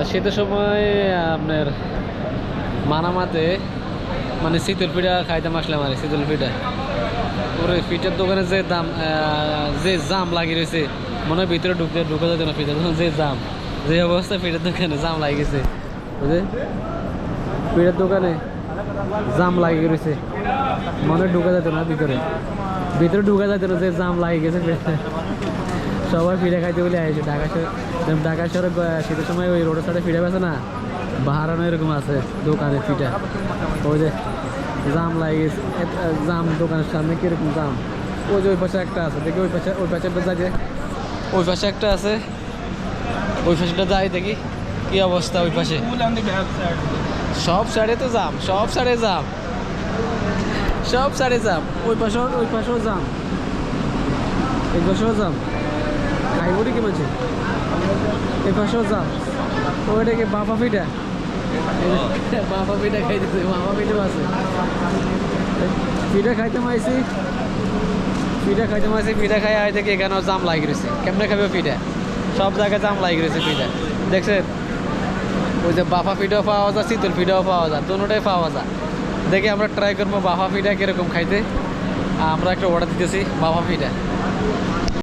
শীতের সময় আপনার মানামাতে মানে শীতল পিঠা খাইতাম আসলাম আর শীতল পিঠা ওরে পিঠার দোকানে যে দাম যে জাম লাগিয়ে রয়েছে মনে হয় ভিতরে ঢুকে যেত না পিঠা যে জাম যে অবস্থা পিঠার দোকানে জাম লাগিয়ে গেছে বুঝলে পিঠার দোকানে জাম লাগিয়ে রয়েছে মনে হয় ঢুকা যেত না ভিতরে ভিতরে ঢুকা যেত না যে জাম লাগিয়ে গেছে সবাই পিঠা খাইতে বলে আসে ঢাকা শহরে শীতের সময় ওই রোডের সাইডে পিঠা আছে না বাহারানো এরকম আছে দোকানে পিঠা ওই যে জাম লাগিয়েছে জাম দোকানের সামনে কিরকম জাম ওই যে ওই পাশে একটা আছে দেখি ওই পাশে যাই ওই পাশে একটা আছে ওই পাশেটা যাই দেখি কি অবস্থা ওই পাশে সব সাইডে তো জাম সব সাইডে জাম সব সাইডে জাম ওই পাশেও জাম এই পাশেও জাম খাইবটি কি বলছে এই পাশেও জাম ওইটা কি বাফা পিঠা বাফা পিঠা খাইতেছে বাফা পিঠাও আছে পিঠা খাইতে মাইছি পিঠা খাই আয় দেখি এখানেও জাম লাগিয়ে রয়েছে কেমনে খাবে পিঠা সব জায়গায় জাম লাগিয়ে রয়েছে পিঠা দেখছেন ওই যে বাফা পিঠাও পাওয়া যায় শীতল পিঠাও পাওয়া যায় দুটোটাই পাওয়া যায় দেখি আমরা ট্রাই করবো বাফা পিঠা কীরকম খাইতে আমরা একটা অর্ডার দিতেছি বাফা পিঠা